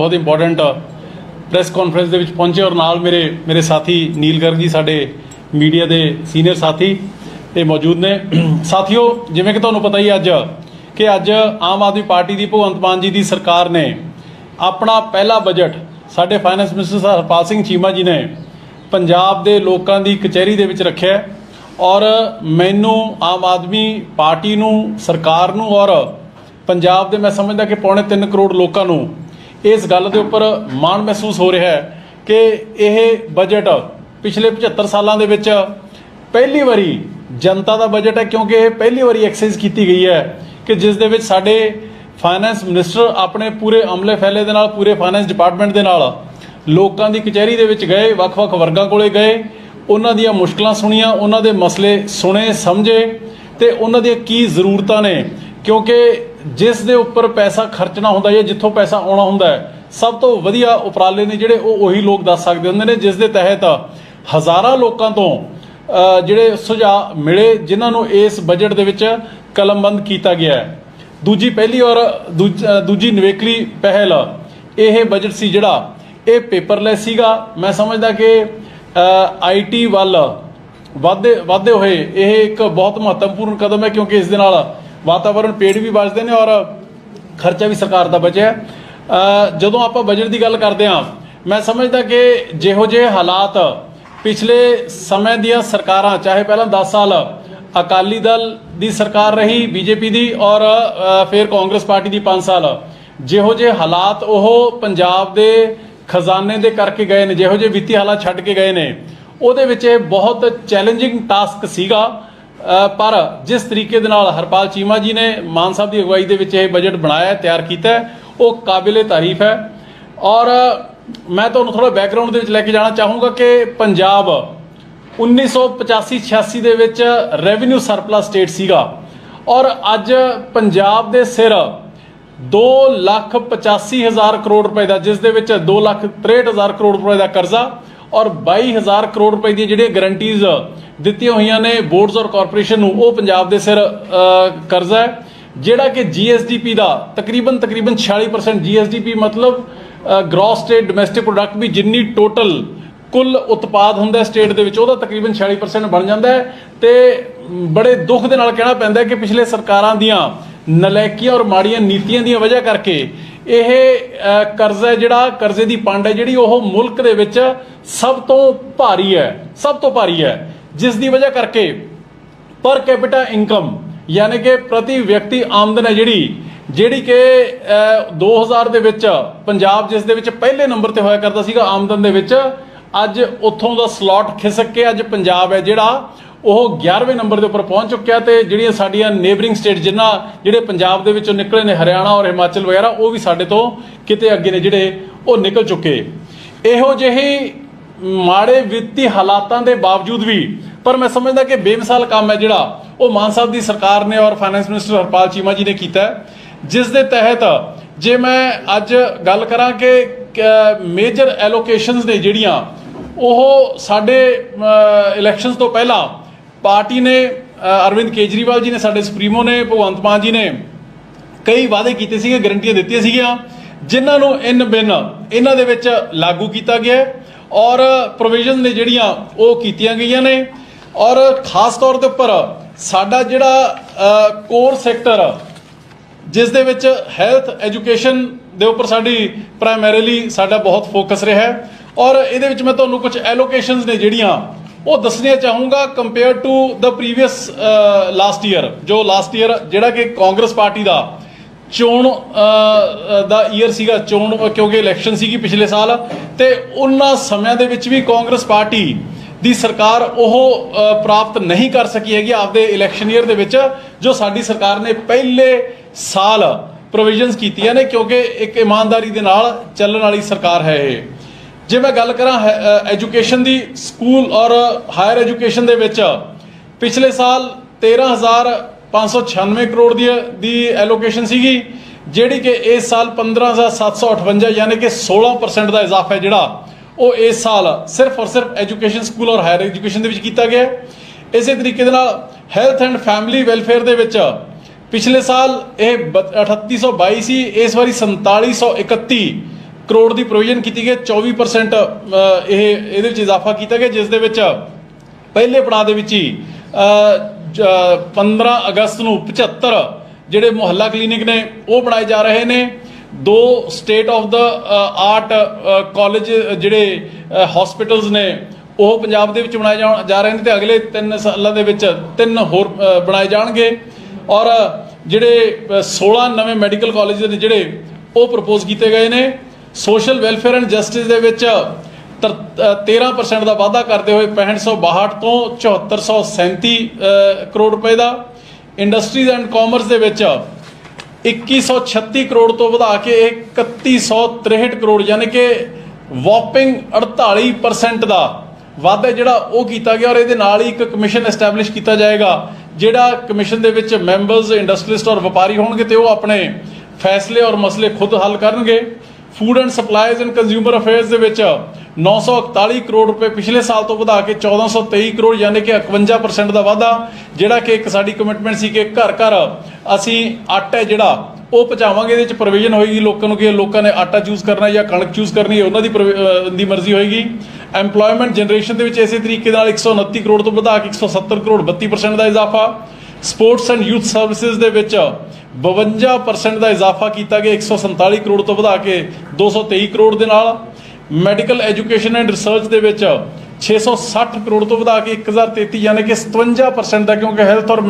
बहुत important press conference ਦੇ ਵਿੱਚ ਪਹੁੰਚੇ ਔਰ ਨਾਲ ਮੇਰੇ ਸਾਥੀ ਨੀਲ ਗਰਗ ਜੀ ਸਾਡੇ ਮੀਡੀਆ ਦੇ ਸੀਨੀਅਰ ਸਾਥੀ ਇਹ ਮੌਜੂਦ ਨੇ। ਸਾਥੀਓ, ਜਿਵੇਂ ਕਿ ਤੁਹਾਨੂੰ ਪਤਾ ਹੀ ਅੱਜ ਆਮ ਆਦਮੀ ਪਾਰਟੀ ਦੀ ਭਗਵੰਤ ਮਾਨ ਜੀ ਦੀ ਸਰਕਾਰ ਨੇ ਆਪਣਾ ਪਹਿਲਾ ਬਜਟ ਸਾਡੇ ਫਾਈਨੈਂਸ ਮਿਨਿਸਟਰ ਹਰਪਾਲ ਸਿੰਘ ਚੀਮਾ ਜੀ ਨੇ ਪੰਜਾਬ ਦੇ ਲੋਕਾਂ ਦੀ ਕਚਹਿਰੀ ਦੇ ਵਿੱਚ ਰੱਖਿਆ ਔਰ ਮੈਨੂੰ ਆਮ ਆਦਮੀ ਪਾਰਟੀ ਨੂੰ ਸਰਕਾਰ ਨੂੰ ਔਰ ਪੰਜਾਬ ਦੇ ਮੈਂ ਸਮਝਦਾ ਕਿ 3.25 ਕਰੋੜ ਲੋਕਾਂ ਨੂੰ इस गल के उपर माण महसूस हो रहा है कि यह बजट पिछले 75 सालों के विच पहली बारी जनता का बजट है, क्योंकि यह पहली बारी एक्सरसाइज की गई है कि जिस दे विच साडे फाइनैंस मिनिस्टर अपने पूरे अमले फैले दे नाल पूरे फाइनैंस डिपार्टमेंट के नाल लोकां दी कचहरी दे विच गए, वख-वख वर्गां कोले गए, उन्हां दीयां मुश्किलां सुणीआं, उन्हां दे मसले सुने समझे ते उन्हां दीयां की जरूरतां ने, क्योंकि जिस दे उपर पैसा खर्चना होंदा है, जिथों पैसा आउणा होंदा है, सब तो वधिया उपराले ने जिहड़े ओही लोग दस सकदे हुंदे ने, जिस दे तहत हज़ारां लोकां तो जिहड़े सुझाव मिले जिन्हां नूं इस बजट दे विच कलमबंद किया गया है। दूजी पहली और दूजी नवेकली पहल यह बजट सी जिहड़ा ये पेपरलैस सीगा। मैं समझदा कि IT वल वाधे होए यह एक बहुत महत्वपूर्ण कदम है, क्योंकि इस दे नाल वातावरण पेड़ भी बचते हैं और खर्चा भी सरकार का बचया। जदों आप बजट की गल करते हैं, मैं समझदा कि जिहो जे हालात पिछले समय दियां सरकारां, चाहे पहला 10 साल अकाली दल की सरकार रही बीजेपी की और फिर कांग्रेस पार्टी की 5 साल, जिहो जे हालात वो पंजाब के खजाने दे करके गए ने, जिहो जे वित्तीय हालात छड्ड के गए ने, उहदे विच बहुत चैलेंजिंग टास्क सीगा। पर जिस तरीके दे नाल हरपाल चीमा जी ने मान साहब की अगवाई दे विच बजट बनाया तैयार किया वो काबिले तारीफ है। और मैं तो थोड़ा बैकग्राउंड दे विच लैके जाना चाहूँगा कि पंजाब 1985-86 दे विच रेवन्यू सरप्लस स्टेट सीगा और अज पंजाब दे सिर 2,85,000 करोड़ रुपए का, जिस दे विच 2,63,000 करोड़ रुपए का कर्जा और 22,000 करोड़ रुपए दी जिहड़ी गारंटीज दित्तियां हुई ने बोर्ड्स और कॉरपोरेशन नूं, वो पंजाब दे सिर कर्जा है, जिहड़ा कि GSDP का तकरीबन 46%, GSDP मतलब ग्रॉस स्टेट डोमैसटिक प्रोडक्ट भी जिन्नी टोटल कुल उत्पाद हुंदा स्टेट दे विच ओहदा तकरीबन 46% बन जाता है। तो बड़े दुख दे नाल कहना पैंदा कि पिछले सरकारां दियां नलैकियां और माड़ियां नीतियां दी वजह करके यह कर्जा जिहड़ा कर्जे की पंड है जिहड़ी ओह मुल्क दे विच सब तो भारी है, जिस दी वजह करके पर कैपिटा इनकम यानी कि प्रति व्यक्ति आमदन है जिहड़ी कि 2000 दे विच पंजाब जिस दे विच पहले नंबर ते होया करदा सीगा आमदन दे विच, अज उत्थों दा स्लॉट खिसक के अज पंजाब है जिहड़ा ਉਹ 11वें नंबर के उपर पहुँच चुकिया। तो ਜਿਹੜੀਆਂ ਸਾਡੀਆਂ ਨੇਬਰਿੰਗ ਸਟੇਟ ਜਿਹੜੇ ਪੰਜਾਬ ਦੇ ਵਿੱਚੋਂ ਨਿਕਲੇ ਨੇ ਹਰਿਆਣਾ और हिमाचल वगैरह ਉਹ ਵੀ ਸਾਡੇ ਤੋਂ ਕਿਤੇ ਅੱਗੇ ਨੇ ਜਿਹੜੇ ਉਹ ਨਿਕਲ ਚੁੱਕੇ। ਇਹੋ ਜਿਹੇ ਮਾੜੇ ਵਿੱਤੀ ਹਾਲਾਤਾਂ ਦੇ ਬਾਵਜੂਦ ਵੀ पर मैं समझदा कि बेमिसाल काम है जिहड़ा वो मान साहब की सरकार ने और फाइनैंस मिनिस्टर हरपाल चीमा जी ने किया, जिस दे तहत जे मैं अज गल करा कि मेजर एलोकेशनस ने जिहड़ियां ਉਹ साडे इलैक्शनस तो पहला पार्टी ने अरविंद केजरीवाल जी ने साडे सुप्रीमो ने भगवंत मान जी ने कई वादे किए सी, गारंटियां दित्तियां सीगियां, जिन्हां नूं इन बिन इन्हां दे विच लागू किया गया और प्रोविजन ने जिहड़ियां वो कीतियां गईयां ने। और खास तौर के उपर साडा जिहड़ा कोर सैक्टर जिस दे विच हैल्थ एजुकेशन दे उपर साडी प्राइमरीली साडा बहुत फोकस रहा है और इहदे विच मैं तुहानूं कुछ एलोकेशनस ने जिहड़ियां वो दसनिया चाहूँगा compare to the previous last year, जो लास्ट ईयर जिहड़ा कि कांग्रेस पार्टी का चोण दा ईयर सीगा, चोण क्योंकि इलैक्शन सीगी पिछले साल, तो उन्हां समयां दे विच भी कांग्रेस पार्टी दी सरकार वो प्राप्त नहीं कर सकी हैगी आपदे इलैक्शन ईयर दे विच, जो साडी सरकार ने पहले साल प्रोविजनस कीतियां ने, क्योंकि एक ईमानदारी दे नाल चलण वाली सरकार है ये। जे मैं गल करा एजुकेशन की, स्कूल और हायर एजुकेशन दे विच पिछले साल 13,596 करोड़ दी एलोकेशन सीगी, जिहड़ी कि इस साल 15,758 यानी कि 16% का इजाफा है जिहड़ा वो इस साल सिर्फ और सिर्फ एजुकेशन स्कूल और हायर एजुकेशन दे विच कीता गया। इस तरीके दे नाल हैल्थ एंड फैमिली वैलफेयर दे विच पिछले साल यह 3822 सी, इस बारी 4731 ਕਰੋੜ ਦੀ ਪ੍ਰੋਵੀਜ਼ਨ ਕੀਤੀ ਗਈ। 24% ਇਹਦੇ ਵਿੱਚ ਇਜ਼ਾਫਾ ਕੀਤਾ ਗਿਆ, ਜਿਸ ਦੇ ਵਿੱਚ ਪਹਿਲੇ ਪੜਾਅ ਦੇ ਵਿੱਚ ਹੀ 15 ਅਗਸਤ ਨੂੰ 75 ਜਿਹੜੇ ਮੁਹੱਲਾ ਕਲੀਨਿਕ ਨੇ ਉਹ ਬਣਾਏ ਜਾ ਰਹੇ ਨੇ। 2 state of the art college ਜਿਹੜੇ ਹਸਪੀਟਲਸ ਨੇ ਉਹ ਪੰਜਾਬ ਦੇ ਵਿੱਚ ਬਣਾਏ ਜਾ ਰਹੇ ਨੇ, ਤੇ ਅਗਲੇ 3 ਸਾਲਾਂ ਦੇ ਵਿੱਚ 3 ਹੋਰ ਬਣਾਏ ਜਾਣਗੇ। ਔਰ ਜਿਹੜੇ 16 ਨਵੇਂ ਮੈਡੀਕਲ ਕਾਲਜ ਨੇ ਜਿਹੜੇ ਉਹ ਪ੍ਰਪੋਜ਼ ਕੀਤੇ ਗਏ ਨੇ। ਸੋਸ਼ਲ ਵੈਲਫੇਅਰ ਐਂਡ ਜਸਟਿਸ ਦੇ ਵਿੱਚ 13% ਦਾ ਵਾਧਾ ਕਰਦੇ ਹੋਏ 6562 ਤੋਂ 7437 ਕਰੋੜ ਰੁਪਏ ਦਾ। ਇੰਡਸਟਰੀਜ਼ ਐਂਡ ਕਾਮਰਸ ਦੇ ਵਿੱਚ 2136 ਕਰੋੜ ਤੋਂ ਵਧਾ ਕੇ 3163 ਕਰੋੜ, ਯਾਨੀ ਕਿ ਵਾਪਿੰਗ 48% ਦਾ ਵਾਧਾ ਜਿਹੜਾ ਉਹ ਕੀਤਾ ਗਿਆ। ਔਰ ਇਹਦੇ ਨਾਲ ਹੀ ਇੱਕ ਕਮਿਸ਼ਨ ਐਸਟੈਬਲਿਸ਼ ਕੀਤਾ ਜਾਏਗਾ, ਜਿਹੜਾ ਕਮਿਸ਼ਨ ਦੇ ਵਿੱਚ ਮੈਂਬਰਸ ਇੰਡਸਟਰੀਲਿਸਟ ਔਰ ਵਪਾਰੀ ਹੋਣਗੇ ਤੇ ਉਹ ਆਪਣੇ ਫੈਸਲੇ ਔਰ ਮਸਲੇ ਖੁਦ ਹੱਲ ਕਰਨਗੇ। Food and supplies and consumer affairs ਦੇ ਵਿੱਚ 941 ਕਰੋੜ ਰੁਪਏ ਪਿਛਲੇ ਸਾਲ ਤੋਂ ਵਧਾ ਕੇ 1423 ਕਰੋੜ, ਯਾਨੀ ਕਿ 51% ਦਾ ਵਾਧਾ, ਜਿਹੜਾ ਕਿ ਇੱਕ ਸਾਡੀ ਕਮਿਟਮੈਂਟ ਸੀ ਕਿ ਘਰ ਘਰ ਅਸੀਂ ਆਟਾ ਜਿਹੜਾ ਉਹ ਪਹੁੰਚਾਵਾਂਗੇ। ਇਹਦੇ ਵਿੱਚ ਪ੍ਰੋਵੀਜ਼ਨ ਹੋਏਗੀ ਲੋਕਾਂ ਨੂੰ ਕਿ ਲੋਕਾਂ ਨੇ ਆਟਾ ਚੂਜ਼ ਕਰਨਾ ਜਾਂ ਕਣਕ ਚੂਜ਼ ਕਰਨੀ ਹੈ, ਉਹਨਾਂ ਦੀ ਮਰਜ਼ੀ ਹੋਏਗੀ। ਐਮਪਲੋਇਮੈਂਟ ਜਨਰੇਸ਼ਨ ਦੇ ਵਿੱਚ ਇਸੇ ਤਰੀਕੇ ਨਾਲ 129 ਕਰੋੜ ਤੋਂ ਵਧਾ ਕੇ 170 ਕਰੋੜ 32% ਦਾ ਇਜ਼ਾਫਾ। ਸਪੋਰਟਸ ਐਂਡ ਯੂਥ ਸਰਵਿਸਿਜ਼ ਦੇ ਵਿੱਚ 52% ਦਾ ਇਜ਼ਾਫਾ ਕੀਤਾ ਗਿਆ, 147 ਕਰੋੜ ਤੋਂ ਵਧਾ ਕੇ 223 ਕਰੋੜ ਦੇ ਨਾਲ। ਮੈਡੀਕਲ ਐਜੂਕੇਸ਼ਨ ਐਂਡ ਰਿਸਰਚ ਦੇ ਵਿੱਚ 660 ਕਰੋੜ ਤੋਂ ਵਧਾ ਕੇ 1033, ਯਾਨੀ ਕਿ 57% ਦਾ, ਕਿਉਂਕਿ ਹੈਲਥ ਔਰ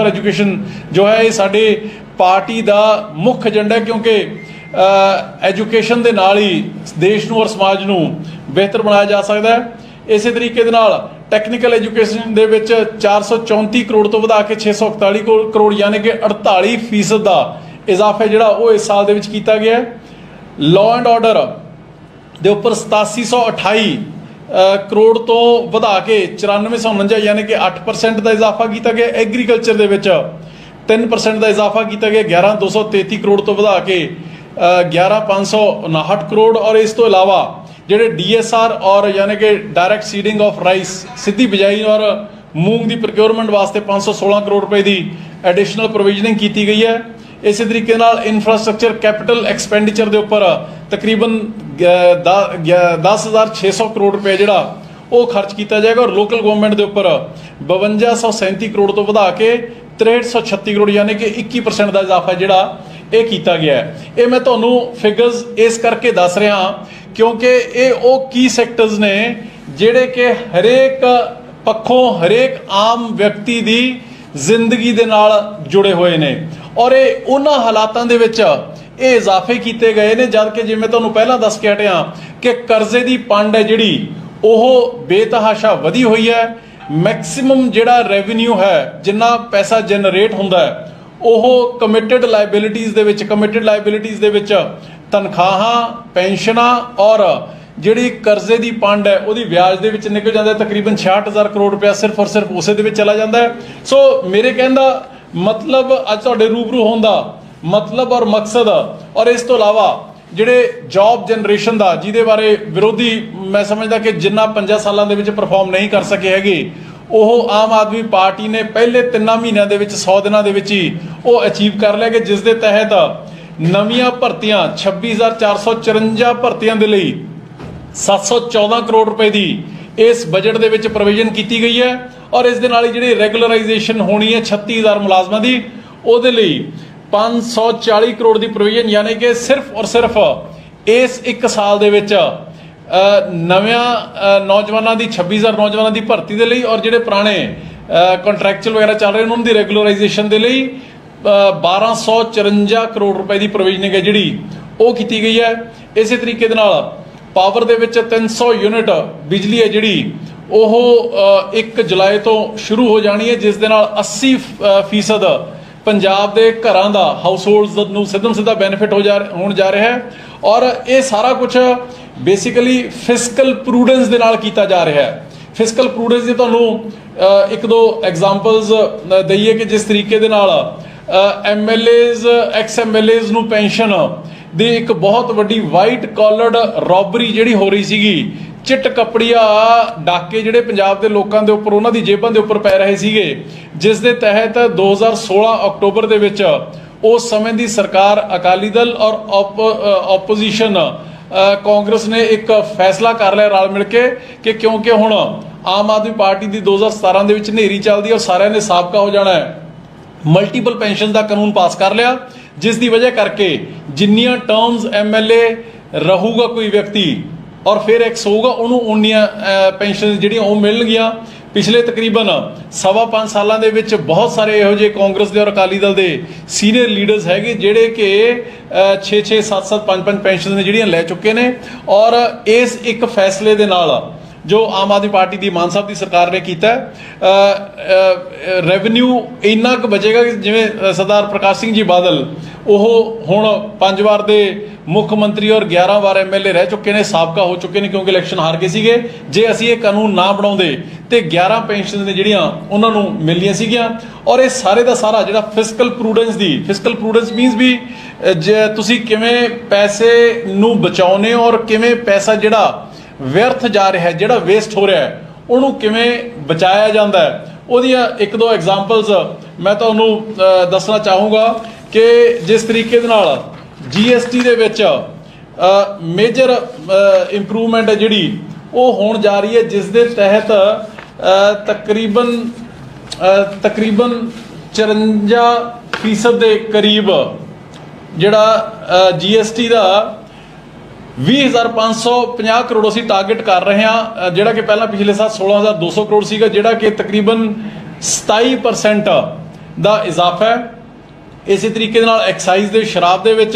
ਐਜੂਕੇਸ਼ਨ ਜੋ ਹੈ ਇਹ ਸਾਡੇ ਪਾਰਟੀ ਦਾ ਮੁੱਖ ਏਜੰਡਾ ਹੈ, ਕਿਉਂਕਿ ਐਜੂਕੇਸ਼ਨ ਦੇ ਨਾਲ ਹੀ ਦੇਸ਼ ਨੂੰ ਔਰ ਸਮਾਜ ਨੂੰ ਬਿਹਤਰ ਬਣਾਇਆ ਜਾ ਸਕਦਾ ਹੈ। ਇਸੇ ਤਰੀਕੇ ਦੇ ਨਾਲ ਟੈਕਨੀਕਲ ਐਜੂਕੇਸ਼ਨ ਦੇ ਵਿੱਚ 434 ਕਰੋੜ ਤੋਂ ਵਧਾ ਕੇ 641 ਕਰੋੜ, ਯਾਨੀ ਕਿ 48% ਦਾ ਇਜ਼ਾਫਾ ਜਿਹੜਾ ਉਹ ਇਸ ਸਾਲ ਦੇ ਵਿੱਚ ਕੀਤਾ ਗਿਆ ਹੈ। ਲਾਅ ਐਂਡ ਆਰਡਰ ਦੇ ਉੱਪਰ 8728 ਕਰੋੜ ਤੋਂ ਵਧਾ ਕੇ 9449, ਯਾਨੀ ਕਿ 8% ਦਾ ਇਜ਼ਾਫਾ ਕੀਤਾ ਗਿਆ। ਐਗਰੀਕਲਚਰ ਦੇ ਵਿੱਚ 3% ਦਾ ਇਜ਼ਾਫਾ ਕੀਤਾ ਗਿਆ, 11233 ਕਰੋੜ ਤੋਂ ਵਧਾ ਕੇ 11559 ਕਰੋੜ। ਔਰ ਇਸ ਤੋਂ ਇਲਾਵਾ ਜਿਹੜੇ DSR ਔਰ ਯਾਨੀ ਕਿ ਡਾਇਰੈਕਟ ਸੀਡਿੰਗ ਆਫ ਰਾਈਸ, ਸਿੱਧੀ ਬਿਜਾਈ ਔਰ ਮੂੰਗ ਦੀ ਪ੍ਰੋਕਿਉਰਮੈਂਟ ਵਾਸਤੇ 516 ਕਰੋੜ ਰੁਪਏ ਦੀ ਐਡੀਸ਼ਨਲ ਪ੍ਰੋਵੀਜ਼ਨਿੰਗ ਕੀਤੀ ਗਈ ਹੈ। ਇਸੇ ਤਰੀਕੇ ਨਾਲ ਇਨਫਰਾਸਟ੍ਰਕਚਰ ਕੈਪੀਟਲ ਐਕਸਪੈਂਡੀਚਰ ਦੇ ਉੱਪਰ ਤਕਰੀਬਨ 10,600 ਕਰੋੜ ਰੁਪਏ ਜਿਹੜਾ ਉਹ ਖਰਚ ਕੀਤਾ ਜਾਏਗਾ। ਔਰ ਲੋਕਲ ਗਵਰਨਮੈਂਟ ਦੇ ਉੱਪਰ 5237 ਕਰੋੜ ਤੋਂ ਵਧਾ ਕੇ 6336 ਕਰੋੜ, ਯਾਨੀ ਕਿ 21% ਦਾ ਇਜ਼ਾਫਾ ਜਿਹੜਾ ਇਹ ਕੀਤਾ ਗਿਆ ਹੈ। ਇਹ ਮੈਂ ਤੁਹਾਨੂੰ ਫਿਗਰਸ ਇਸ ਕਰਕੇ ਦੱਸ ਰਿਹਾ ਕਿਉਂਕਿ ਇਹ ਉਹ ਕੀ ਸੈਕਟਰਸ ਨੇ ਜਿਹੜੇ ਕਿ ਹਰੇਕ ਪੱਖੋਂ ਹਰੇਕ ਆਮ ਵਿਅਕਤੀ ਦੀ ਜ਼ਿੰਦਗੀ ਦੇ ਨਾਲ ਜੁੜੇ ਹੋਏ ਨੇ। ਔਰ ਇਹ ਉਹਨਾਂ ਹਾਲਾਤਾਂ ਦੇ ਵਿੱਚ ਇਹ ਇਜ਼ਾਫੇ ਕੀਤੇ ਗਏ ਨੇ, ਜਦ ਕਿ ਜਿਵੇਂ ਤੁਹਾਨੂੰ ਪਹਿਲਾਂ ਦੱਸ ਕੇ ਹਟਿਆ ਕਿ ਕਰਜ਼ੇ ਦੀ ਪੰਡ ਹੈ ਜਿਹੜੀ ਉਹ ਬੇਤਹਾਸ਼ਾ ਵਧੀ ਹੋਈ ਹੈ। ਮੈਕਸਿਮਮ ਜਿਹੜਾ ਰੈਵਨਿਊ ਹੈ, ਜਿੰਨਾ ਪੈਸਾ ਜਨਰੇਟ ਹੁੰਦਾ ਹੈ, ਉਹ ਕਮਿਟਡ ਲਾਇਬਿਲਿਟੀਜ਼ ਦੇ ਵਿੱਚ ਤਨਖਾਹਾਂ, ਪੈਨਸ਼ਨਾਂ ਔਰ ਜਿਹੜੀ ਕਰਜ਼ੇ ਦੀ ਪੰਡ ਹੈ ਉਹਦੀ ਵਿਆਜ ਦੇ ਵਿੱਚ ਨਿਕਲ ਜਾਂਦਾ ਹੈ। ਤਕਰੀਬਨ 66,000 ਕਰੋੜ ਰੁਪਇਆ ਸਿਰਫ ਔਰ ਸਿਰਫ ਉਸੇ ਦੇ ਵਿੱਚ ਚਲਾ ਜਾਂਦਾ ਹੈ। ਸੋ ਮੇਰੇ ਕਹਿਣ ਦਾ ਮਤਲਬ, ਅੱਜ ਤੁਹਾਡੇ ਰੂਬਰੂ ਹੋਣ ਦਾ ਮਤਲਬ ਔਰ ਮਕਸਦ, ਔਰ ਇਸ ਤੋਂ ਇਲਾਵਾ ਜਿਹੜੇ ਜੌਬ ਜਨਰੇਸ਼ਨ ਦਾ, ਜਿਹਦੇ ਬਾਰੇ ਵਿਰੋਧੀ ਮੈਂ ਸਮਝਦਾ ਕਿ ਜਿੰਨਾ 5 ਸਾਲਾਂ ਦੇ ਵਿੱਚ ਪਰਫਾਰਮ ਨਹੀਂ ਕਰ ਸਕੇ ਹੈਗੇ, ਉਹ ਆਮ ਆਦਮੀ ਪਾਰਟੀ ਨੇ ਪਹਿਲੇ 3 ਮਹੀਨਿਆਂ ਦੇ ਵਿੱਚ 100 ਦਿਨਾਂ ਦੇ ਵਿੱਚ ਹੀ ਉਹ ਅਚੀਵ ਕਰ ਲਿਆ, ਕਿ ਜਿਸ ਦੇ ਤਹਿਤ ਨਵੀਆਂ ਭਰਤੀਆਂ 26,454 ਭਰਤੀਆਂ ਦੇ ਲਈ 714 ਕਰੋੜ ਰੁਪਏ ਦੀ ਇਸ ਬਜਟ ਦੇ ਵਿੱਚ ਪ੍ਰੋਵੀਜ਼ਨ ਕੀਤੀ ਗਈ ਹੈ। ਔਰ ਇਸ ਦੇ ਨਾਲ ਹੀ ਜਿਹੜੀ ਰੈਗੂਲਰਾਈਜੇਸ਼ਨ ਹੋਣੀ ਹੈ 36,000 ਮੁਲਾਜ਼ਮਾਂ ਦੀ, ਉਹਦੇ ਲਈ 540 ਕਰੋੜ ਦੀ ਪ੍ਰੋਵੀਜ਼ਨ, ਯਾਨੀ ਕਿ ਸਿਰਫ ਔਰ ਸਿਰਫ ਇਸ 1 ਸਾਲ ਦੇ ਵਿੱਚ ਨਵਿਆਂ ਨੌਜਵਾਨਾਂ ਦੀ 26,000 ਨੌਜਵਾਨਾਂ ਦੀ ਭਰਤੀ ਦੇ ਲਈ, ਔਰ ਜਿਹੜੇ ਪੁਰਾਣੇ ਕੰਟਰੈਕਚੁਅਲ ਵਗੈਰਾ ਚੱਲ ਰਹੇ ਉਹਨਾਂ ਦੀ ਰੈਗੂਲਰਾਈਜੇਸ਼ਨ ਦੇ ਲਈ 1254 ਕਰੋੜ ਰੁਪਏ ਦੀ ਪ੍ਰੋਵੀਜ਼ਨਿੰਗ ਹੈ ਜਿਹੜੀ ਉਹ ਕੀਤੀ ਗਈ ਹੈ। ਇਸੇ ਤਰੀਕੇ ਦੇ ਨਾਲ ਪਾਵਰ ਦੇ ਵਿੱਚ 300 ਯੂਨਿਟ ਬਿਜਲੀ ਹੈ ਜਿਹੜੀ ਉਹ 1 ਜੁਲਾਈ ਤੋਂ ਸ਼ੁਰੂ ਹੋ ਜਾਣੀ ਹੈ, ਜਿਸ ਦੇ ਨਾਲ 80% ਪੰਜਾਬ ਦੇ ਘਰਾਂ ਦਾ, ਹਾਊਸ ਹੋਲਡਸ ਨੂੰ ਸਿੱਧਾ ਬੈਨੀਫਿਟ ਹੋਣ ਜਾ ਰਿਹਾ ਹੈ। ਔਰ ਇਹ ਸਾਰਾ ਕੁਝ ਬੇਸਿਕਲੀ ਫਿਸਕਲ ਪ੍ਰੂਡੈਂਸ ਦੇ ਨਾਲ ਕੀਤਾ ਜਾ ਰਿਹਾ ਹੈ। ਫਿਸਕਲ ਪ੍ਰੂਡੈਂਸ ਦੀ ਤੁਹਾਨੂੰ 1-2 ਐਗਜ਼ਾਮਪਲਸ ਦਈਏ ਕਿ ਜਿਸ ਤਰੀਕੇ ਦੇ ਨਾਲ MLAs, ex-MLAs ਨੂੰ ਪੈਨਸ਼ਨ ਦੀ ਇੱਕ ਬਹੁਤ ਵੱਡੀ ਵਾਈਟ ਕਾਲਰਡ ਰੋਬਰੀ ਜਿਹੜੀ ਹੋ ਰਹੀ ਸੀਗੀ, ਚਿੱਟ ਕਪੜੀਆ ਡਾਕੇ ਜਿਹੜੇ ਪੰਜਾਬ ਦੇ ਲੋਕਾਂ ਦੇ ਉੱਪਰ, ਉਹਨਾਂ ਦੀ ਜੇਬਾਂ ਦੇ ਉੱਪਰ ਪੈ ਰਹੇ ਸੀਗੇ, ਜਿਸ ਦੇ ਤਹਿਤ 2016 ਅਕਤੂਬਰ ਦੇ ਵਿੱਚ उस समय की सरकार अकाली दल और ओपोजिशन कांग्रेस ने एक फैसला कर लिया रल मिल के कि क्योंकि हुण आम आदमी पार्टी की 2017 ਦੇ ਵਿੱਚ ਹਨੇਰੀ ਚੱਲਦੀ है और सारिਆਂ ने साबका हो जाना है मल्टीपल पेंशन का कानून पास कर लिया जिस की वजह करके जिन्नियां टर्म्स MLA रहूगा कोई व्यक्ति और फिर एक्स होगा उन्होंने उन्नियां पेंशन ਜਿਹੜੀਆਂ ਉਹ ਮਿਲਣਗੀਆਂ। पिछले तकरीबन 5.25 सालों के विच बहुत सारे इहो ਜਿਹੇ कांग्रेस के और अकाली दल के सीनियर लीडर्स हैगे ਜਿਹੜੇ कि 6-6 7-7 5-5 पेंशन ने ਜਿਹੜੀਆਂ ਲੈ चुके ने और इस एक फैसले ਦੇ ਨਾਲ जो आम आदमी पार्टी की मान साहब की सरकार ने किया रेवन्यू इन्ना क बचेगा कि जिवें सरदार प्रकाश सिंह जी बादल वो हुण 5 वार दे मुख मंत्री और 11 वार MLA रह चुके हैं साबका हो चुके हैं क्योंकि इलैक्शन हार गए सीगे। जे असीं ये कानून ना बनाउंदे ते 11 पेंशन ने जिहड़ियां उन्हां नूं मिलनियां सीगीआं और ये सारे दा सारा जिहड़ा फिजिकल प्रूडेंस मीनस भी जे तुसीं किवें पैसे नूं बचाउने और किवें पैसा जिहड़ा व्यर्थ जा रहा है जिहड़ा वेस्ट हो रहा है उन्होंने किवें बचाया जाता है ਉਹਦੀਆਂ एक दो एग्जाम्पल्स मैं तुहानूं दसना चाहूँगा कि जिस तरीके दे नाल GST ਦੇ ਵਿੱਚ मेजर इंप्रूवमेंट है जिहड़ी ਉਹ होण जा रही है जिस दे तहत तकरीबन 54% ਦੇ करीब जिहड़ा GST ਦਾ 20,550 करोड़ असीं टारगेट कर रहे हैं जिहड़ा कि पहला पिछले साल 16,200 करोड़ सीगा जिहड़ा कि तकरीबन 27% ਦਾ इजाफा है। इसी तरीके दे नाल एक्साइज दे शराब दे विच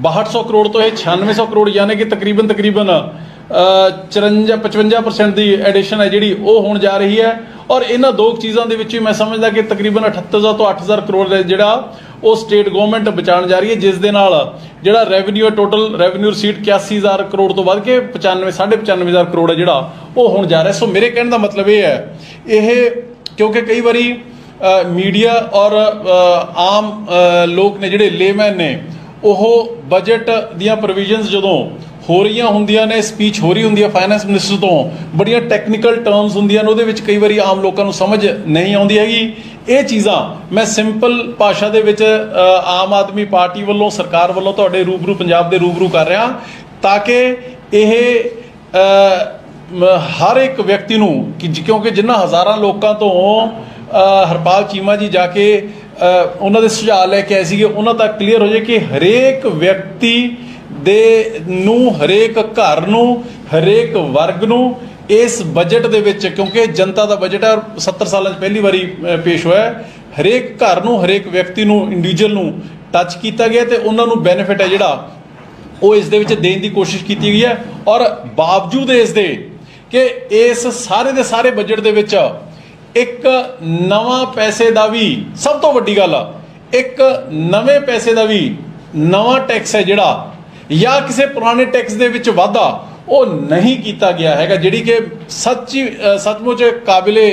6200 करोड़ तो 9600 करोड़ यानी कि तकरीबन 54-55% की एडिशन है जिहड़ी वो होण जा रही है और इन्हां दो चीज़ों के विच मैं समझदा कि तकरीबन 78,000 तो 8,000 करोड़ जिहड़ा वो स्टेट गवर्नमेंट बचाउण जा रही है जिस दे नाल जिहड़ा revenue total revenue receipt 81,000 crore तो वध के 95,500 करोड़ है जिहड़ा वो होण जा रहा है। सो मेरे कहने का मतलब ये है ये क्योंकि कई बारी मीडिया और आम लोग ने जिहड़े लेमैन ने ਉਹ बजट ਦੀਆਂ प्रोविजनस ਜਦੋਂ हो रही ਹੁੰਦੀਆਂ ਨੇ स्पीच हो रही ਹੁੰਦੀ ਹੈ फाइनेंस मिनिस्टर ਤੋਂ बड़िया टैक्नीकल टर्म्स ਹੁੰਦੀਆਂ ਨੇ ਉਹਦੇ ਵਿੱਚ ਕਈ ਵਾਰੀ ਆਮ ਲੋਕਾਂ ਨੂੰ ਸਮਝ नहीं ਆਉਂਦੀ ਹੈਗੀ। ਇਹ ਚੀਜ਼ਾਂ ਮੈਂ ਸਿੰਪਲ ਭਾਸ਼ਾ ਦੇ ਵਿੱਚ ਆਮ ਆਦਮੀ ਪਾਰਟੀ ਵੱਲੋਂ ਸਰਕਾਰ ਵੱਲੋਂ ਤੁਹਾਡੇ ਰੂਬਰੂ ਪੰਜਾਬ ਦੇ ਰੂਬਰੂ ਕਰ ਰਿਹਾ ਤਾਂ ਕਿ ਇਹ ਹਰ ਇੱਕ ਵਿਅਕਤੀ ਨੂੰ ਕਿਉਂਕਿ ਜਿਨ੍ਹਾਂ ਹਜ਼ਾਰਾਂ ਲੋਕਾਂ ਤੋਂ ਹਰਪਾਲ ਚੀਮਾ ਜੀ ਜਾ ਕੇ ਉਹਨਾਂ ਦੇ ਸੁਝਾਅ ਲੈ ਕੇ ਆਏ ਸੀਗੇ ਉਹਨਾਂ ਤੱਕ ਕਲੀਅਰ ਹੋ ਜਾਏ ਕਿ ਹਰੇਕ ਵਿਅਕਤੀ ਦੇ ਨੂੰ ਹਰੇਕ ਘਰ ਨੂੰ ਹਰੇਕ ਵਰਗ ਨੂੰ ਇਸ ਬਜਟ ਦੇ ਵਿੱਚ ਕਿਉਂਕਿ ਜਨਤਾ ਦਾ ਬਜਟ ਹੈ 70 ਸਾਲਾਂ 'ਚ ਪਹਿਲੀ ਵਾਰੀ ਪੇਸ਼ ਹੋਇਆ ਹਰੇਕ ਘਰ ਨੂੰ ਹਰੇਕ ਵਿਅਕਤੀ ਨੂੰ ਇੰਡੀਵਿਜੂਅਲ ਨੂੰ ਟੱਚ ਕੀਤਾ ਗਿਆ ਤੇ ਉਹਨਾਂ ਨੂੰ ਬੈਨੀਫਿਟ ਹੈ ਜਿਹੜਾ ਉਹ ਇਸ ਦੇ ਵਿੱਚ ਦੇਣ ਦੀ ਕੋਸ਼ਿਸ਼ ਕੀਤੀ ਗਈ ਹੈ ਔਰ ਬਾਵਜੂਦ ਇਸ ਦੇ ਕਿ ਇਸ ਸਾਰੇ ਦੇ ਸਾਰੇ ਬਜਟ ਦੇ ਵਿੱਚ एक नवा पैसे का भी सब तो वड्डी गल एक नवे पैसे का भी नवा टैक्स है जिहड़ा या किसी पुराने टैक्स दे विच वाधा वो नहीं किया गया है जिहड़ी कि सचमुच काबिले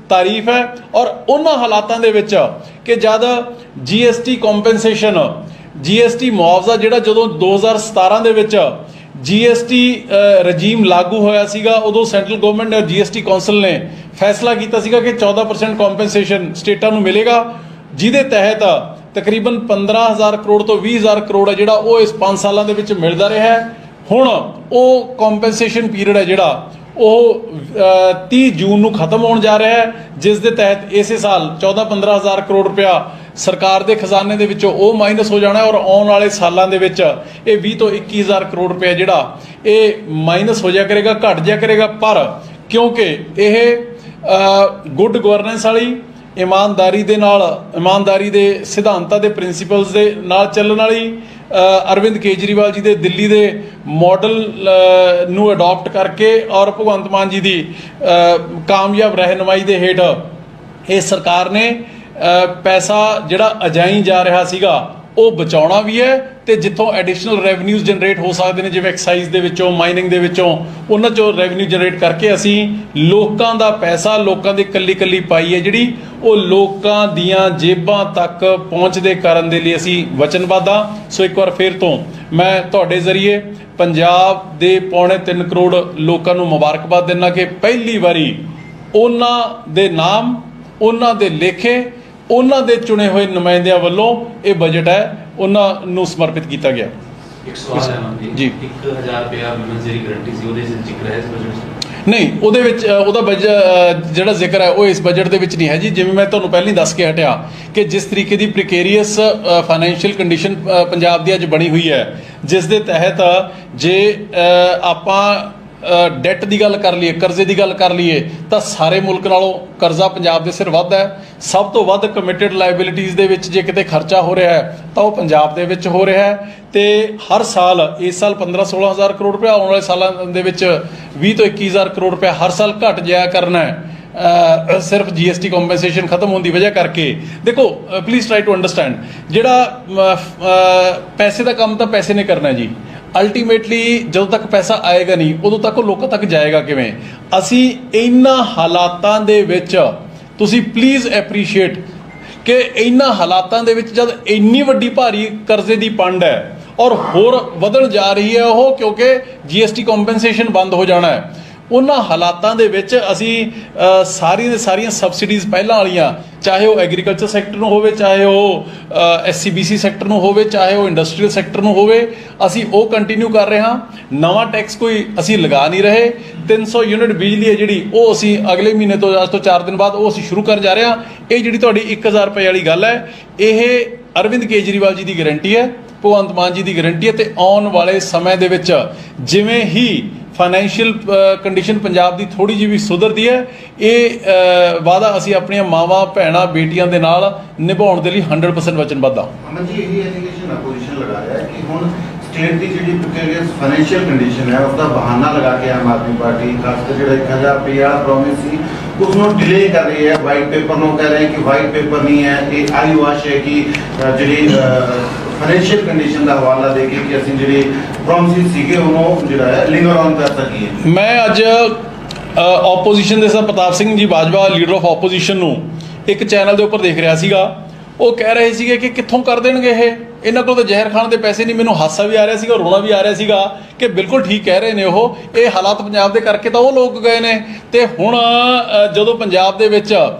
तारीफ है और उन्हां हालातां दे विच कि जद GST कंपनसेशन GST मुआवजा जिहड़ा जदों 2017 दे विच GST रजीम लागू होया सीगा उदों सेंट्रल गवर्नमेंट और GST कौंसल ने फैसला किया सीगा कि 14% कॉम्पनसेशन स्टेटां नूं मिलेगा जिहदे तहत तकरीबन 15,000 करोड़ तो 20,000 करोड़ है जिहड़ा वो इस 5 सालों के विच मिलदा रहा है। हुण वो कॉम्पनसेशन पीरियड है जिहड़ा वो 30 जून नूं खत्म होण जा रहा है जिस दे तहत इस साल 14-15,000 करोड़ रुपया सरकार के खजाने दे विचों वो माइनस हो जाना और आने वाले सालों के विच ये 20 तो 21,000 करोड़ रुपया जिहड़ा ये माइनस हो जाया करेगा घट जाया करेगा पर क्योंकि ये गुड गवर्नेंस वाली ईमानदारी दे सिद्धांतां दे प्रिंसीपल्स दे नाल चलण वाली अरविंद केजरीवाल जी दे दिल्ली दे मॉडल नूं अडॉप्ट करके और भगवंत मान जी दी कामयाब रहनुमाई दे हेठ इस सरकार ने पैसा जिहड़ा अजाई जा रहा सीगा वो बचाउणा भी है ते जिथों एडिशनल रेवन्यूज़ जनरेट हो सकते हैं जिवें एक्साइज दे विचों माइनिंग दे विचों उन्हां चों रेवन्यू जनरेट करके असीं लोकां दा पैसा लोकां दी कल्ली कल्ली पाई है जिहड़ी वो लोकां दियां जेबां तक पहुंचदे करन दे लई असीं वचनबद्ध हां। सो एक बार फिर तो मैं तुहाडे जरिए पंजाब दे 3.25 करोड़ लोकां नूं मुबारकबाद दिंदा कि पहली वारी उन्हां दे नाम उन्हां दे लेखे ਉਹਨਾਂ ਦੇ ਚੁਣੇ ਹੋਏ ਨੁਮਾਇੰਦਿਆਂ ਵੱਲੋਂ ਇਹ ਬਜਟ ਹੈ ਉਹਨਾਂ ਨੂੰ ਸਮਰਪਿਤ ਕੀਤਾ ਗਿਆ। ਇੱਕ ਸਵਾਲ ਹੈ ਮੰਤਰੀ ਜੀ 1000 ਰੁਪਇਆ ਵਿਮਨ ਜਿਹੜੀ ਗਰੰਟੀ ਸੀ ਉਹਦੇ ਵਿੱਚ ਜ਼ਿਕਰ ਹੈ ਇਸ ਬਜਟ 'ਚ? ਨਹੀਂ, ਉਹਦੇ ਵਿੱਚ ਉਹਦਾ ਜਿਹੜਾ ਜ਼ਿਕਰ ਹੈ ਉਹ ਇਸ ਬਜਟ ਦੇ ਵਿੱਚ ਨਹੀਂ ਹੈ ਜੀ। ਜਿਵੇਂ ਮੈਂ ਤੁਹਾਨੂੰ ਪਹਿਲਾਂ ਹੀ ਦੱਸ ਕੇ ਹਟਿਆ ਕਿ ਜਿਸ ਤਰੀਕੇ ਦੀ ਪ੍ਰੀਕੇਰੀਅਸ ਫਾਈਨੈਂਸ਼ੀਅਲ ਕੰਡੀਸ਼ਨ ਪੰਜਾਬ ਦੀ ਅੱਜ ਬਣੀ ਹੋਈ ਹੈ, ਜਿਸ ਦੇ ਤਹਿਤ ਜੇ ਆਪਾਂ ਡੈਟ ਦੀ ਗੱਲ ਕਰ ਲਈਏ, ਕਰਜ਼ੇ ਦੀ ਗੱਲ ਕਰ ਲਈਏ, ਤਾਂ ਸਾਰੇ ਮੁਲਕ ਨਾਲੋਂ ਕਰਜ਼ਾ ਪੰਜਾਬ ਦੇ ਸਿਰ ਵੱਧ ਹੈ। ਸਭ ਤੋਂ ਵੱਧ ਕਮਿਟਡ ਲਾਇਬਿਲਿਟੀਜ਼ ਦੇ ਵਿੱਚ ਜੇ ਕਿਤੇ ਖਰਚਾ ਹੋ ਰਿਹਾ ਹੈ ਤਾਂ ਉਹ ਪੰਜਾਬ ਦੇ ਵਿੱਚ ਹੋ ਰਿਹਾ ਹੈ। ਤੇ ਹਰ ਸਾਲ, ਇਸ ਸਾਲ 15-16 ਹਜ਼ਾਰ ਕਰੋੜ ਰੁਪਇਆ, ਆਉਣ ਵਾਲੇ ਸਾਲਾਂ ਦੇ ਵਿੱਚ 20 ਤੋਂ 21 ਹਜ਼ਾਰ ਕਰੋੜ ਰੁਪਇਆ ਹਰ ਸਾਲ ਘਟ ਜਾਇਆ ਕਰਨਾ ਹੈ ਸਿਰਫ GST ਕੰਪਨਸੇਸ਼ਨ ਖਤਮ ਹੋਣ ਦੀ ਵਜ੍ਹਾ ਕਰਕੇ। ਦੇਖੋ, ਪਲੀਜ਼ ਟਰਾਈ ਟੂ ਅੰਡਰਸਟੈਂਡ, ਜਿਹੜਾ ਪੈਸੇ ਦਾ ਕੰਮ ਤਾਂ ਪੈਸੇ ਨੇ ਕਰਨਾ ਜੀ। ਅਲਟੀਮੇਟਲੀ ਜਦੋਂ ਤੱਕ ਪੈਸਾ ਆਏਗਾ ਨਹੀਂ, ਉਦੋਂ ਤੱਕ ਉਹ ਲੋਕਾਂ ਤੱਕ ਜਾਏਗਾ ਕਿਵੇਂ? ਅਸੀਂ ਇਹਨਾਂ ਹਾਲਾਤਾਂ ਦੇ ਵਿੱਚ, ਤੁਸੀਂ ਪਲੀਜ਼ ਐਪਰੀਸ਼ੀਏਟ ਕਿ ਇਹਨਾਂ ਹਾਲਾਤਾਂ ਦੇ ਵਿੱਚ ਜਦ ਇੰਨੀ ਵੱਡੀ ਭਾਰੀ ਕਰਜ਼ੇ ਦੀ ਪੰਡ ਹੈ ਔਰ ਹੋਰ ਵਧਣ ਜਾ ਰਹੀ ਹੈ ਉਹ, ਕਿਉਂਕਿ GST ਕੰਪਨਸੇਸ਼ਨ ਬੰਦ ਹੋ ਜਾਣਾ ਹੈ, ਉਹਨਾਂ ਹਾਲਾਤਾਂ ਦੇ ਵਿੱਚ ਅਸੀਂ ਸਾਰੀਆਂ ਦੀਆਂ ਸਾਰੀਆਂ ਸਬਸਿਡੀਜ਼ ਪਹਿਲਾਂ ਵਾਲੀਆਂ, ਚਾਹੇ ਉਹ ਐਗਰੀਕਲਚਰ ਸੈਕਟਰ ਨੂੰ ਹੋਵੇ, ਚਾਹੇ ਉਹ SCBC ਸੈਕਟਰ ਨੂੰ ਹੋਵੇ, ਚਾਹੇ ਉਹ ਇੰਡਸਟਰੀਅਲ ਸੈਕਟਰ ਨੂੰ ਹੋਵੇ, ਅਸੀਂ ਉਹ ਕੰਟੀਨਿਊ ਕਰ ਰਹੇ ਹਾਂ। ਨਵਾਂ ਟੈਕਸ ਕੋਈ ਅਸੀਂ ਲਗਾ ਨਹੀਂ ਰਹੇ। 300 ਯੂਨਿਟ ਬਿਜਲੀ ਹੈ ਜਿਹੜੀ, ਉਹ ਅਸੀਂ ਅਗਲੇ ਮਹੀਨੇ ਤੋਂ, ਅੱਜ ਤੋਂ 4 ਦਿਨ ਬਾਅਦ ਉਹ ਅਸੀਂ ਸ਼ੁਰੂ ਕਰਨ ਜਾ ਰਹੇ ਹਾਂ। ਇਹ ਜਿਹੜੀ ਤੁਹਾਡੀ 1000 ਰੁਪਏ ਵਾਲੀ ਗੱਲ ਹੈ, ਇਹ ਅਰਵਿੰਦ ਕੇਜਰੀਵਾਲ ਜੀ ਦੀ ਗਰੰਟੀ ਹੈ, ਭਗਵੰਤ ਮਾਨ ਜੀ ਦੀ ਗਰੰਟੀ ਹੈ। ਤੇ ਆਉਣ ਵਾਲੇ ਸਮੇਂ ਦੇ ਵਿੱਚ ਜਿਵੇਂ ਹੀ ਫਾਈਨੈਂਸ਼ੀਅਲ ਕੰਡੀਸ਼ਨ ਪੰਜਾਬ ਦੀ ਥੋੜੀ ਜਿਹੀ ਵੀ ਸੁਧਰਦੀ ਹੈ, ਇਹ ਵਾਅਦਾ ਅਸੀਂ ਆਪਣੀਆਂ ਮਾਵਾਂ, ਭੈਣਾਂ, ਬੇਟੀਆਂ ਦੇ ਨਾਲ ਨਿਭਾਉਣ ਦੇ ਲਈ 100% ਵਚਨਬੱਧ ਹਾਂ। ਅਮਨ ਜੀ, ਇਹ ਐਲੀਗੇਸ਼ਨ ਆਪੋਜੀਸ਼ਨ ਲਗਾ ਰਿਹਾ ਹੈ ਕਿ ਹੁਣ ਸਟੇਟ ਦੀ ਜਿਹੜੀ ਪ੍ਰੀਕੇਰੀਅਸ ਫਾਈਨੈਂਸ਼ੀਅਲ ਕੰਡੀਸ਼ਨ ਹੈ ਉਸਦਾ ਬਹਾਨਾ ਲਗਾ ਕੇ ਆਮ ਆਦਮੀ ਪਾਰਟੀ, ਖਾਸ ਕਰ ਜਿਹੜਾ 1000 ਰੁਪਏ ਵਾਲਾ ਪ੍ਰੋਮਿਸ ਸੀ ਉਸ ਨੂੰ ਡਿਲੇ ਕਰ ਰਹੀ ਹੈ। ਵਾਈਟ ਪੇਪਰ ਨੂੰ ਕਹਿ ਰਹੇ ਕਿ ਵਾਈਟ ਪੇਪਰ ਨਹੀਂ ਹੈ, ਇਹ ਆਈ ਵਾਸ਼ ਹੈ ਕਿ ਜਿਹੜੀ ਫਾਈਨੈਂਸ਼ੀਅਲ ਕੰਡੀਸ਼ਨ ਦਾ ਹਵਾਲਾ ਦੇ ਕੇ ਅਸੀਂ ਜਿਹੜੇ ਪ੍ਰੋਮਿਸ ਸੀਗੇ ਉਹਨੂੰ ਜਿਹੜਾ ਹੈ ਲਿੰਗਰ ਔਨ ਕਰ ਸਕੀਏ। ਮੈਂ ਅੱਜ ਆਪੋਜੀਸ਼ਨ ਦੇ sir Pratap Singh ji Bajwa, leader of opposition ਨੂੰ ਇੱਕ ਚੈਨਲ ਦੇ ਉੱਪਰ ਦੇਖ ਰਿਹਾ ਸੀਗਾ। ਉਹ ਕਹਿ ਰਹੇ ਸੀਗੇ ਕਿ ਕਿੱਥੋਂ ਕਰ ਦੇਣਗੇ ਇਹ, ਇਹਨਾਂ ਕੋਲ ਤਾਂ ਜ਼ਹਿਰ ਖਾਣ ਦੇ ਪੈਸੇ ਨਹੀਂ। ਮੈਨੂੰ ਹਾਸਾ ਵੀ ਆ ਰਿਹਾ ਸੀਗਾ, ਰੋਣਾ ਵੀ ਆ ਰਿਹਾ ਸੀਗਾ ਕਿ ਬਿਲਕੁਲ ਠੀਕ ਕਹਿ ਰਹੇ ਨੇ ਉਹ। ਇਹ ਹਾਲਾਤ ਪੰਜਾਬ ਦੇ ਕਰਕੇ ਤਾਂ ਉਹ ਲੋਕ ਗਏ ਨੇ, ਤੇ ਹੁਣ ਜਦੋਂ ਪੰਜਾਬ ਦੇ ਵਿੱਚ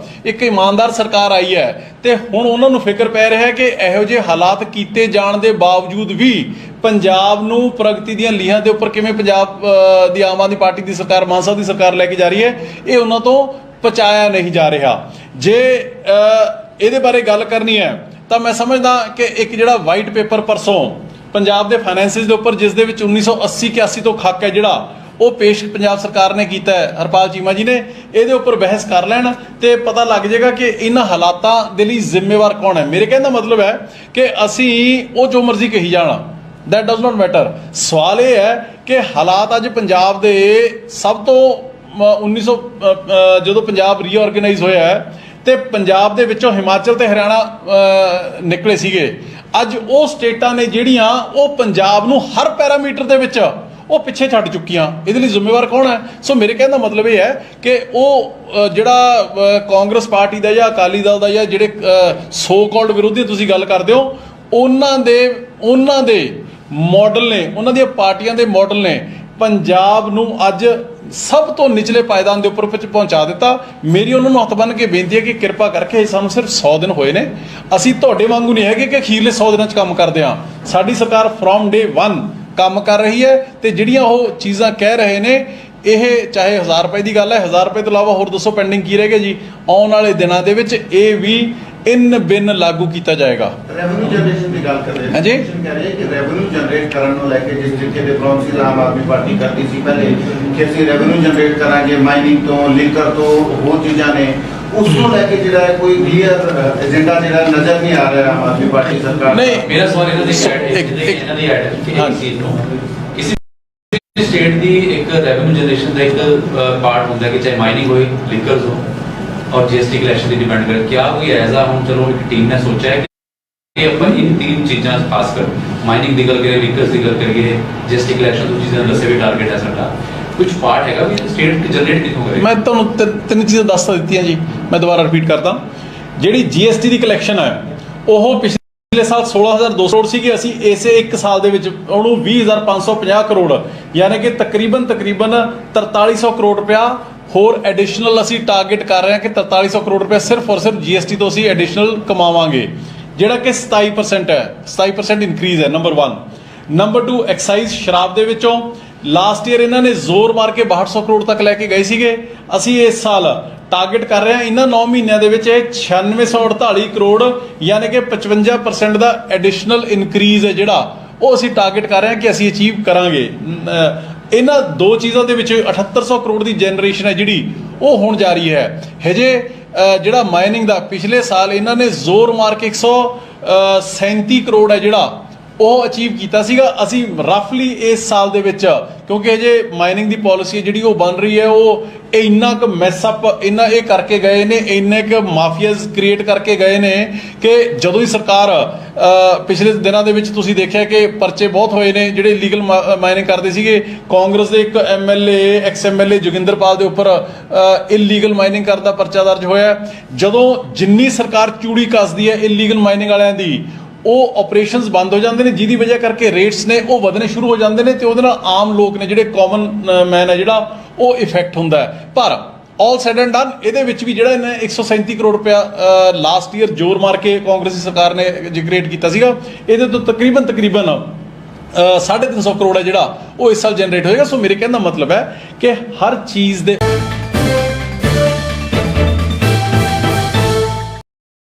ਇੱਕ ਇਮਾਨਦਾਰ ਸਰਕਾਰ ਆਈ ਹੈ ਤੇ ਹੁਣ ਉਹਨਾਂ ਨੂੰ ਫਿਕਰ ਪੈ ਰਿਹਾ ਹੈ ਕਿ ਇਹੋ ਜਿਹੇ ਹਾਲਾਤ ਕੀਤੇ ਜਾਣ ਦੇ ਬਾਵਜੂਦ ਵੀ ਪੰਜਾਬ ਨੂੰ ਪ੍ਰਗਤੀ ਦੀਆਂ ਲੀਹਾਂ ਦੇ ਉੱਪਰ ਕਿਵੇਂ ਪੰਜਾਬ ਦੀ ਆਮ ਆਦਮੀ ਪਾਰਟੀ ਦੀ ਸਰਕਾਰ, ਮਾਨ ਸਾਹਿਬ ਦੀ ਸਰਕਾਰ ਲੈ ਕੇ ਜਾ ਰਹੀ ਹੈ, ਇਹ ਉਹਨਾਂ ਤੋਂ ਪਹੁੰਚਾਇਆ ਨਹੀਂ ਜਾ ਰਿਹਾ। ਜੇ ਇਹਦੇ ਬਾਰੇ ਗੱਲ ਕਰਨੀ ਹੈ ਤਾਂ ਮੈਂ ਸਮਝਦਾ ਕਿ ਇੱਕ ਜਿਹੜਾ ਵਾਈਟ ਪੇਪਰ ਪਰਸੋਂ ਪੰਜਾਬ ਦੇ ਫਾਈਨੈਂਸਿਸ ਦੇ ਉੱਪਰ, ਜਿਸ ਦੇ ਵਿੱਚ 1980-81 ਤੋਂ ਖਾਕਾ ਜਿਹੜਾ ਉਹ ਪੇਸ਼ ਪੰਜਾਬ ਸਰਕਾਰ ਨੇ ਕੀਤਾ ਹੈ, ਹਰਪਾਲ ਚੀਮਾ ਜੀ ਨੇ, ਇਹਦੇ ਉੱਪਰ ਬਹਿਸ ਕਰ ਲੈਣ ਤੇ ਪਤਾ ਲੱਗ ਜਾਏਗਾ ਕਿ ਇਹਨਾਂ ਹਾਲਾਤਾਂ ਦੇ ਲਈ ਜ਼ਿੰਮੇਵਾਰ ਕੌਣ ਹੈ। ਮੇਰੇ ਕਹਿਣ ਦਾ ਮਤਲਬ ਹੈ ਕਿ ਅਸੀਂ ਉਹ ਜੋ ਮਰਜ਼ੀ ਕਹੀ ਜਾਣਾ, ਦੈਟ ਡਜ਼ ਨਾਟ ਮੈਟਰ। ਸਵਾਲ ਇਹ ਹੈ ਕਿ ਹਾਲਾਤ ਅੱਜ ਪੰਜਾਬ ਦੇ ਸਭ ਤੋਂ 1900 ਜਦੋਂ ਪੰਜਾਬ ਰੀਆਰਗੇਨਾਈਜ਼ ਹੋਇਆ ਹੈ ਤੇ ਪੰਜਾਬ ਦੇ ਵਿੱਚੋਂ ਹਿਮਾਚਲ ਤੇ ਹਰਿਆਣਾ ਨਿਕਲੇ ਸੀਗੇ, ਅੱਜ ਉਹ ਸਟੇਟਾਂ ਨੇ ਜਿਹੜੀਆਂ ਉਹ ਪੰਜਾਬ ਨੂੰ ਹਰ ਪੈਰਾਮੀਟਰ ਦੇ ਵਿੱਚ ਉਹ ਪਿੱਛੇ ਛੱਡ ਚੁੱਕੀਆਂ। ਇਹਦੇ ਲਈ ਜ਼ਿੰਮੇਵਾਰ ਕੌਣ ਹੈ? ਸੋ ਮੇਰੇ ਕਹਿਣ ਦਾ ਮਤਲਬ ਇਹ ਹੈ ਕਿ ਉਹ ਜਿਹੜਾ ਕਾਂਗਰਸ ਪਾਰਟੀ ਦਾ ਜਾਂ ਅਕਾਲੀ ਦਲ ਦਾ ਜਾਂ ਜਿਹੜੇ ਸੋ ਕਾਲਡ ਵਿਰੋਧੀ ਤੁਸੀਂ ਗੱਲ ਕਰਦੇ ਹੋ, ਉਹਨਾਂ ਦੇ ਮਾਡਲ ਨੇ, ਉਹਨਾਂ ਦੀਆਂ ਪਾਰਟੀਆਂ ਦੇ ਮਾਡਲ ਨੇ ਪੰਜਾਬ ਨੂੰ ਅੱਜ ਸਭ ਤੋਂ ਨਿਚਲੇ ਪਾਇਦਾਨ ਦੇ ਉੱਪਰ ਪਹੁੰਚਾ ਦਿੱਤਾ। ਮੇਰੀ ਉਹਨਾਂ ਨੂੰ ਹੱਥ ਬੰਨ੍ਹ ਕੇ ਬੇਨਤੀ ਹੈ ਕਿ ਕਿਰਪਾ ਕਰਕੇ, ਸਾਨੂੰ ਸਿਰਫ 100 ਦਿਨ ਹੋਏ ਨੇ, ਅਸੀਂ ਤੁਹਾਡੇ ਵਾਂਗੂ ਨਹੀਂ ਹੈਗੇ ਕਿ ਅਖੀਰਲੇ 100 ਦਿਨਾਂ 'ਚ ਕੰਮ ਕਰਦੇ ਹਾਂ। ਸਾਡੀ ਸਰਕਾਰ ਫਰੋਮ ਡੇ 1 ਕੰਮ ਕਰ ਰਹੀ ਹੈ ਤੇ ਜਿਹੜੀਆਂ ਉਹ ਚੀਜ਼ਾਂ ਕਹਿ ਰਹੇ ਨੇ, ਇਹ ਚਾਹੇ 1000 ਰੁਪਏ ਦੀ ਗੱਲ ਹੈ, 1000 ਰੁਪਏ ਤੋਂ ਇਲਾਵਾ ਹੋਰ ਦੱਸੋ ਪੈਂਡਿੰਗ ਕੀ ਰਹਿ ਗਿਆ ਜੀ? ਆਉਣ ਵਾਲੇ ਦਿਨਾਂ ਦੇ ਵਿੱਚ ਇਹ ਵੀ ਇਨ ਬਿਨ ਲਾਗੂ ਕੀਤਾ ਜਾਏਗਾ। ਰੈਵਨਿਊ ਜਨਰੇਸ਼ਨ ਦੀ ਗੱਲ ਕਰਦੇ ਹਾਂ ਜੀ, ਕਹਿ ਰਹੇ ਕਿ ਰੈਵਨਿਊ ਜਨਰੇਟ ਕਰਨ ਨੂੰ ਲੈ ਕੇ ਜਿਸ ਤਰੀਕੇ ਦੇ ਪ੍ਰੋਮਿਸ ਆਮ ਆਦਮੀ ਪਾਰਟੀ ਕਰਦੀ ਸੀ ਪਹਿਲੇ ਕਿ ਅਸੀਂ ਰੈਵਨਿਊ ਜਨਰੇਟ ਕਰਾਂਗੇ ਮਾਈਨਿੰਗ ਤੋਂ, ਲਿੰਕਰ ਤੋਂ, ਹੋਰ ਚੀਜ਼ਾਂ ਨੇ, ਉਸ ਨੂੰ ਲੈ ਕੇ ਜਿਹੜਾ ਹੈ ਕੋਈ ਕਲੀਅਰ ਏਜੰਡਾ ਜਿਹੜਾ ਨਜ਼ਰ ਨਹੀਂ ਆ ਰਿਹਾ ਆਮ ਆਦਮੀ ਪਾਰਟੀ ਸਰਕਾਰ। ਨਹੀਂ, ਮੇਰਾ ਸਵਾਲ ਇਹਨਾਂ ਦੀ ਐਡ ਹੈ ਕਿ ਇਸ ਚੀਜ਼ ਨੂੰ ਕਿਸੇ ਸਟੇਟ ਦੀ ਇੱਕ ਰੈਵਨਿਊ ਜਨਰੇਸ਼ਨ ਦਾ ਇੱਕ ਪਾਰਟ ਹੁੰਦਾ ਕਿ ਚਾਹੇ ਮਾਈਨਿੰਗ ਹੋਏ, ਲਿੰਕਰਸ ਹੋ और GST कलेक्शन की डिपेंड कर, क्या कोई ऐसा हम चलो एक टीम ने सोचा है कि अपन इन 3 चीज़ां खासकर माइनिंग की गल करिए, लिंकर्स की गल करिए, GST कलेक्शन दो चीज़ां दसे भी टारगेट है साडा, कुछ पार्ट हैगा भी स्टेट जनरेट कितों करे? मैं तुहानूं 3 चीज़ां दस दित्तियां जी, मैं दोबारा रिपीट करदा। जिहड़ी GST की कलैक्शन है ਉਹ ਪਿਛਲੇ ਸਾਲ 16200 ਕਰੋੜ ਸੀਗੀ, ਅਸੀਂ ਇਸੇ 1 ਸਾਲ ਦੇ ਵਿੱਚ ਉਹਨੂੰ 20550 ਕਰੋੜ ਯਾਨੀ ਕਿ ਤਕਰੀਬਨ 4300 ਕਰੋੜ ਰੁਪਇਆ ਹੋਰ ਐਡੀਸ਼ਨਲ ਅਸੀਂ ਟਾਰਗੇਟ ਕਰ ਰਹੇ ਹਾਂ ਕਿ 4300 ਕਰੋੜ ਰੁਪਏ ਸਿਰਫ ਔਰ ਸਿਰਫ GST ਤੋਂ ਅਸੀਂ ਐਡੀਸ਼ਨਲ ਕਮਾਵਾਂਗੇ, ਜਿਹੜਾ ਕਿ 27% ਹੈ, 27% ਇਨਕਰੀਜ਼ ਹੈ। ਨੰਬਰ 1। ਨੰਬਰ 2, ਐਕਸਾਈਜ਼ ਸ਼ਰਾਬ ਦੇ ਵਿੱਚੋਂ ਲਾਸਟ ਈਅਰ ਇਹਨਾਂ ਨੇ ਜ਼ੋਰ ਮਾਰ ਕੇ 6200 ਕਰੋੜ ਤੱਕ ਲੈ ਕੇ ਗਏ ਸੀਗੇ, ਅਸੀਂ ਇਸ ਸਾਲ ਟਾਰਗੇਟ ਕਰ ਰਹੇ ਹਾਂ ਇਹਨਾਂ 9 ਮਹੀਨਿਆਂ ਦੇ ਵਿੱਚ ਇਹ 9648 ਕਰੋੜ ਯਾਨੀ ਕਿ 55% ਦਾ ਐਡੀਸ਼ਨਲ ਇਨਕਰੀਜ਼ ਹੈ ਜਿਹੜਾ ਉਹ ਅਸੀਂ ਟਾਰਗੇਟ ਕਰ ਰਹੇ ਹਾਂ ਕਿ ਅਸੀਂ ਅਚੀਵ ਕਰਾਂਗੇ। ਇਹਨਾਂ ਦੋ ਚੀਜ਼ਾਂ ਦੇ ਵਿੱਚ 7800 ਕਰੋੜ ਦੀ ਜਨਰੇਸ਼ਨ ਹੈ ਜਿਹੜੀ ਉਹ ਹੁਣ ਜਾਰੀ ਹੈ। ਹਜੇ ਜਿਹੜਾ ਮਾਈਨਿੰਗ ਦਾ ਪਿਛਲੇ ਸਾਲ ਇਹਨਾਂ ਨੇ ਜ਼ੋਰ ਮਾਰ ਕੇ 137 ਕਰੋੜ ਹੈ ਜਿਹੜਾ ਉਹ ਅਚੀਵ ਕੀਤਾ ਸੀਗਾ। ਅਸੀਂ ਰਫਲੀ ਇਸ ਸਾਲ ਦੇ ਵਿੱਚ ਕਿਉਂਕਿ ਹਜੇ ਮਾਈਨਿੰਗ ਦੀ ਪਾਲਿਸੀ ਜਿਹੜੀ ਉਹ ਬਣ ਰਹੀ ਹੈ ਉਹ ਇੰਨਾ ਕੁ ਮੈਸਅਪ ਇੰਨਾ ਇਹ ਕਰਕੇ ਗਏ ਨੇ, ਇੰਨੇ ਕੁ ਮਾਫੀਆਜ਼ ਕ੍ਰੀਏਟ ਕਰਕੇ ਗਏ ਨੇ ਕਿ ਜਦੋਂ ਹੀ ਸਰਕਾਰ ਪਿਛਲੇ ਦਿਨਾਂ ਦੇ ਵਿੱਚ ਤੁਸੀਂ ਦੇਖਿਆ ਕਿ ਪਰਚੇ ਬਹੁਤ ਹੋਏ ਨੇ ਜਿਹੜੇ ਇਲੀਗਲ ਮਾਈਨਿੰਗ ਕਰਦੇ ਸੀਗੇ। ਕਾਂਗਰਸ ਦੇ ਇੱਕ MLA ਐਕਸ MLA ਜੋਗਿੰਦਰਪਾਲ ਦੇ ਉੱਪਰ ਇਲੀਗਲ ਮਾਈਨਿੰਗ ਕਰਨ ਦਾ ਪਰਚਾ ਦਰਜ ਹੋਇਆ। ਜਦੋਂ ਜਿੰਨੀ ਸਰਕਾਰ ਚੂੜੀ ਕੱਸਦੀ ਹੈ ਇਲੀਗਲ ਮਾਈਨਿੰਗ ਵਾਲਿਆਂ ਦੀ, ਉਹ ਆਪਰੇਸ਼ਨਸ ਬੰਦ ਹੋ ਜਾਂਦੇ ਨੇ, ਜਿਹਦੀ ਵਜ੍ਹਾ ਕਰਕੇ ਰੇਟਸ ਨੇ ਉਹ ਵਧਣੇ ਸ਼ੁਰੂ ਹੋ ਜਾਂਦੇ ਨੇ ਤੇ ਉਹਦੇ ਨਾਲ ਆਮ ਲੋਕ ਨੇ ਜਿਹੜੇ ਕਾਮਨ ਮੈਨ ਹੈ ਜਿਹੜਾ ਉਹ ਇਫੈਕਟ ਹੁੰਦਾ ਹੈ। ਪਰ ਆਲ ਸੈਡ ਐਂਡ ਡਨ ਇਹਦੇ ਵਿੱਚ ਵੀ ਜਿਹੜਾ ਇਹਨੇ 137 ਕਰੋੜ ਰੁਪਇਆ ਲਾਸਟ ਈਅਰ ਜ਼ੋਰ ਮਾਰ ਕੇ ਕਾਂਗਰਸੀ ਸਰਕਾਰ ਨੇ ਜਨਰੇਟ ਕੀਤਾ ਸੀਗਾ, ਇਹਦੇ ਤੋਂ ਤਕਰੀਬਨ 350 ਕਰੋੜ ਹੈ ਜਿਹੜਾ ਉਹ ਇਸ ਸਾਲ ਜਨਰੇਟ ਹੋਏਗਾ। ਸੋ ਮੇਰੇ ਕਹਿਣ ਦਾ ਮਤਲਬ ਹੈ ਕਿ ਹਰ ਚੀਜ਼ ਦੇ